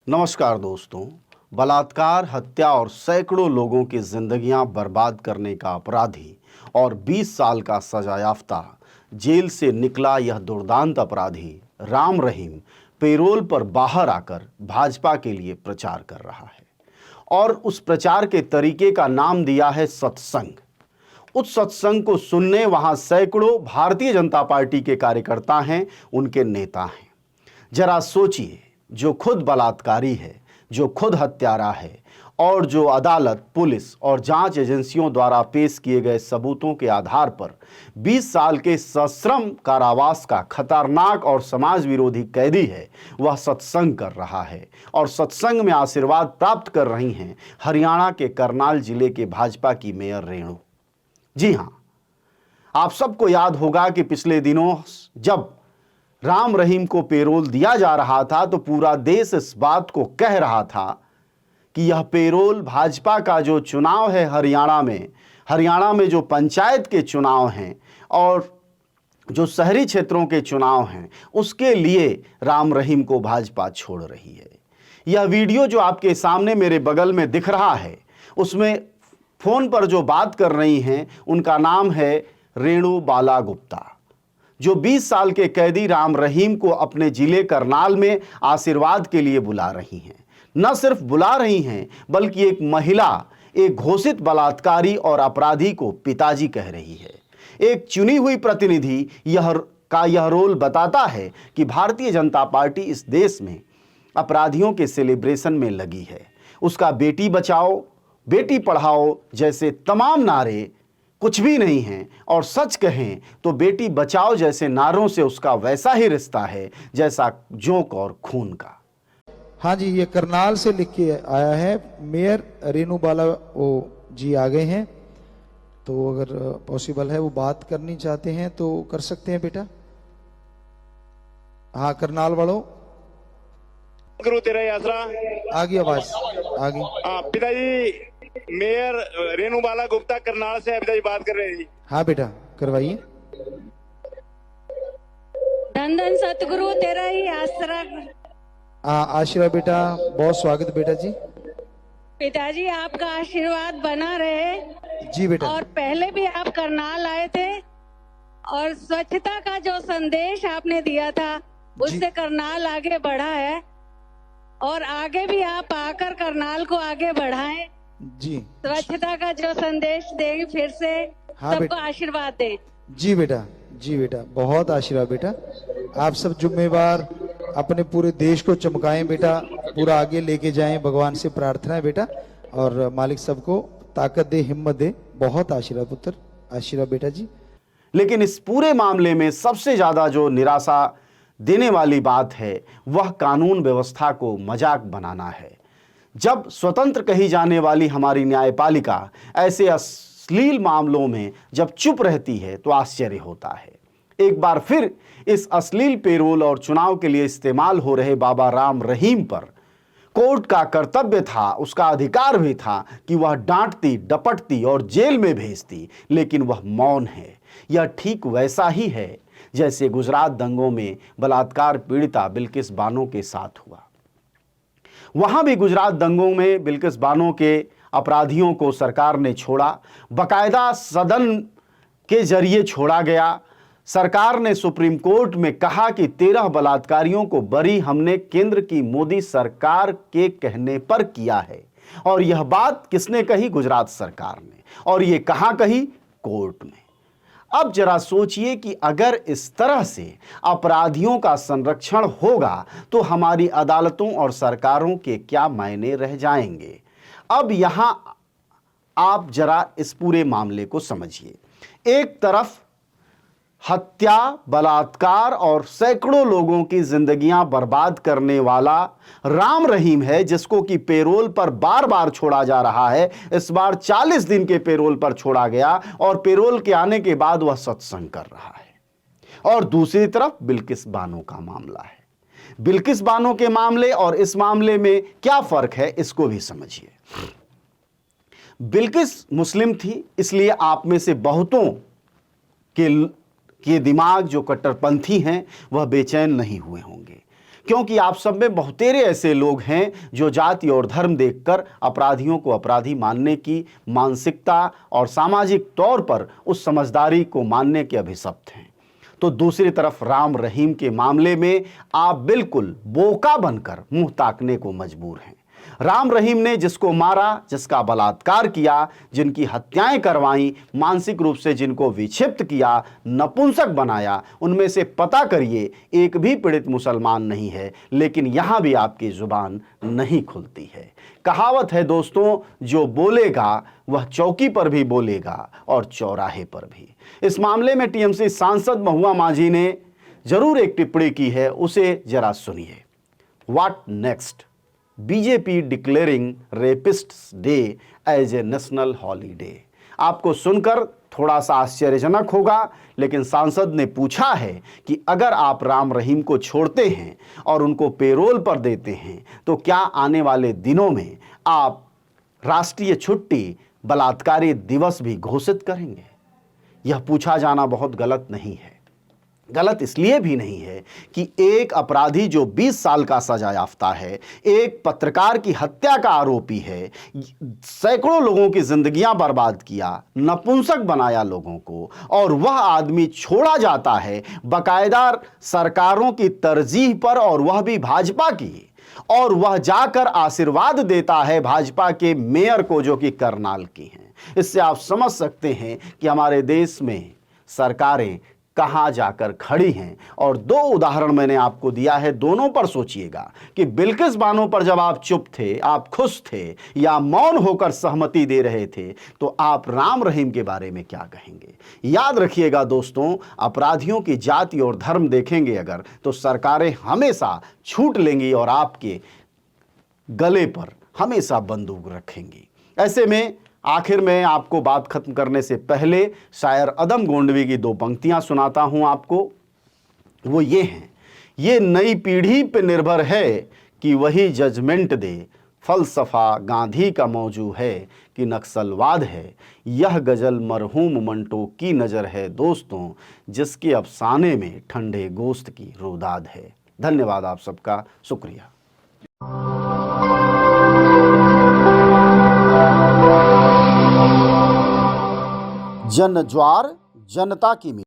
नमस्कार दोस्तों। बलात्कार, हत्या और सैकड़ों लोगों की जिंदगियां बर्बाद करने का अपराधी और 20 साल का सजायाफ्ता जेल से निकला यह दुर्दांत अपराधी राम रहीम पेरोल पर बाहर आकर भाजपा के लिए प्रचार कर रहा है और उस प्रचार के तरीके का नाम दिया है सत्संग। उस सत्संग को सुनने वहां सैकड़ों भारतीय जनता पार्टी के कार्यकर्ता हैं, उनके नेता हैं। जरा सोचिए, जो खुद बलात्कारी है, जो खुद हत्यारा है और जो अदालत, पुलिस और जांच एजेंसियों द्वारा पेश किए गए सबूतों के आधार पर 20 साल के सश्रम कारावास का खतरनाक और समाज विरोधी कैदी है, वह सत्संग कर रहा है और सत्संग में आशीर्वाद प्राप्त कर रही हैं हरियाणा के करनाल जिले के भाजपा की मेयर रेणु। जी हां, आप सबको याद होगा कि पिछले दिनों जब राम रहीम को पेरोल दिया जा रहा था तो पूरा देश इस बात को कह रहा था कि यह पेरोल भाजपा का जो चुनाव है हरियाणा में जो पंचायत के चुनाव हैं और जो शहरी क्षेत्रों के चुनाव हैं, उसके लिए राम रहीम को भाजपा छोड़ रही है। यह वीडियो जो आपके सामने मेरे बगल में दिख रहा है, उसमें फोन पर जो बात कर रही हैं उनका नाम है रेणु बाला गुप्ता, जो 20 साल के कैदी राम रहीम को अपने जिले करनाल में आशीर्वाद के लिए बुला रही हैं। न सिर्फ बुला रही हैं बल्कि एक महिला एक घोषित बलात्कारी और अपराधी को पिताजी कह रही है। एक चुनी हुई प्रतिनिधि यह रोल बताता है कि भारतीय जनता पार्टी इस देश में अपराधियों के सेलिब्रेशन में लगी है। उसका बेटी बचाओ, बेटी पढ़ाओ जैसे तमाम नारे कुछ भी नहीं हैं और सच कहें तो बेटी बचाओ जैसे नारों से उसका वैसा ही रिश्ता है जैसा जोंक और खून का। हाँ जी, ये करनाल से लिख के आया है। मेयर रेणु बाला जी आ गए हैं, तो अगर पॉसिबल है वो बात करनी चाहते हैं तो कर सकते हैं बेटा। हाँ, करनाल वालों, गुरु तेरा ही आसरा। आ गई आवाज, आ गई। पिताजी, मेयर रेणु बाला गुप्ता करनाल से पिताजी बात कर रहे हैं जी। हाँ बेटा, करवाइए। धन धन सतगुरु तेरा ही आसरा। आशीर्वाद बेटा, बहुत स्वागत बेटा जी। पिताजी, आपका आशीर्वाद बना रहे। जी बेटा। और पहले भी आप करनाल आए थे और स्वच्छता का जो संदेश आपने दिया था उससे करनाल आगे बढ़ा है और आगे भी आप आकर करनाल को आगे बढ़ाएं जी। स्वच्छता का जो संदेश देंगे फिर से। हाँ सबको आशीर्वाद दे। जी बेटा, जी बेटा, बहुत आशीर्वाद बेटा। आप सब जिम्मेवार अपने पूरे देश को चमकाएं बेटा, पूरा आगे लेके जाएं, भगवान से प्रार्थना है बेटा, और मालिक सबको ताकत दे, हिम्मत दे। बहुत आशीर्वाद पुत्र, आशीर्वाद बेटा जी। लेकिन इस पूरे मामले में सबसे ज्यादा जो निराशा देने वाली बात है वह कानून व्यवस्था को मजाक बनाना है। जब स्वतंत्र कही जाने वाली हमारी न्यायपालिका ऐसे अश्लील मामलों में जब चुप रहती है तो आश्चर्य होता है। एक बार फिर इस अश्लील पेरोल और चुनाव के लिए इस्तेमाल हो रहे बाबा राम रहीम पर कोर्ट का कर्तव्य था, उसका अधिकार भी था कि वह डांटती, डपटती और जेल में भेजती, लेकिन वह मौन है। यह ठीक वैसा ही है जैसे गुजरात दंगों में बलात्कार पीड़िता बिल्किस बानो के साथ हुआ। वहां भी गुजरात दंगों में बिल्किस बानो के अपराधियों को सरकार ने छोड़ा, बकायदा सदन के जरिए छोड़ा गया। सरकार ने सुप्रीम कोर्ट में कहा कि 13 बलात्कारियों को बरी हमने केंद्र की मोदी सरकार के कहने पर किया है। और यह बात किसने कही? गुजरात सरकार ने। और यह कहां कही? कोर्ट में। अब जरा सोचिए कि अगर इस तरह से अपराधियों का संरक्षण होगा तो हमारी अदालतों और सरकारों के क्या मायने रह जाएंगे। अब यहां आप जरा इस पूरे मामले को समझिए। एक तरफ हत्या, बलात्कार और सैकड़ों लोगों की जिंदगियां बर्बाद करने वाला राम रहीम है, जिसको कि पेरोल पर बार बार छोड़ा जा रहा है। इस बार 40 दिन के पेरोल पर छोड़ा गया और पेरोल के आने के बाद वह सत्संग कर रहा है। और दूसरी तरफ बिल्किस बानो का मामला है। बिल्किस बानो के मामले और इस मामले में क्या फर्क है, इसको भी समझिए। बिल्किस मुस्लिम थी, इसलिए आप में से बहुतों के दिमाग जो कट्टरपंथी हैं वह बेचैन नहीं हुए होंगे, क्योंकि आप सब में बहुतेरे ऐसे लोग हैं जो जाति और धर्म देखकर अपराधियों को अपराधी मानने की मानसिकता और सामाजिक तौर पर उस समझदारी को मानने के अभिशप्त हैं। तो दूसरी तरफ राम रहीम के मामले में आप बिल्कुल बोका बनकर मुंह ताकने को मजबूर हैं। राम रहीम ने जिसको मारा, जिसका बलात्कार किया, जिनकी हत्याएं करवाई, मानसिक रूप से जिनको विक्षिप्त किया, नपुंसक बनाया, उनमें से पता करिए एक भी पीड़ित मुसलमान नहीं है। लेकिन यहां भी आपकी जुबान नहीं खुलती है। कहावत है दोस्तों, जो बोलेगा वह चौकी पर भी बोलेगा और चौराहे पर भी। इस मामले में टीएमसी सांसद महुआ माझी ने जरूर एक टिप्पणी की है, उसे जरा सुनिए। What next? BJP declaring rapists day as a national holiday. आपको सुनकर थोड़ा सा आश्चर्यजनक होगा, लेकिन सांसद ने पूछा है कि अगर आप राम रहीम को छोड़ते हैं और उनको पेरोल पर देते हैं तो क्या आने वाले दिनों में आप राष्ट्रीय छुट्टी बलात्कारी दिवस भी घोषित करेंगे? यह पूछा जाना बहुत गलत नहीं है। गलत इसलिए भी नहीं है कि एक अपराधी जो 20 साल का सजा याफ्ता है, एक पत्रकार की हत्या का आरोपी है, सैकड़ों लोगों की जिंदगियां बर्बाद किया, नपुंसक बनाया लोगों को, और वह आदमी छोड़ा जाता है बाकायदा सरकारों की तरजीह पर, और वह भी भाजपा की, और वह जाकर आशीर्वाद देता है भाजपा के मेयर को जो कि करनाल की हैं। इससे आप समझ सकते हैं कि हमारे देश में सरकारें कहां जाकर खड़ी हैं। और दो उदाहरण मैंने आपको दिया है, दोनों पर सोचिएगा कि बिल्किस बानो पर जब आप चुप थे, आप खुश थे या मौन होकर सहमति दे रहे थे, तो आप राम रहीम के बारे में क्या कहेंगे? याद रखिएगा दोस्तों, अपराधियों की जाति और धर्म देखेंगे अगर, तो सरकारें हमेशा छूट लेंगी और आपके गले पर हमेशा बंदूक रखेंगी। ऐसे में आखिर में आपको बात खत्म करने से पहले शायर अदम गोंडवी की दो पंक्तियां सुनाता हूं आपको। वो ये हैं, ये नई पीढ़ी पे निर्भर है कि वही जजमेंट दे, फलसफा गांधी का मौजू है कि नक्सलवाद है। यह गजल मरहूम मंटो की नज़र है दोस्तों, जिसके अफसाने में ठंडे गोश्त की रुदाद है। धन्यवाद आप सबका, शुक्रिया। जन ज्वार जनता की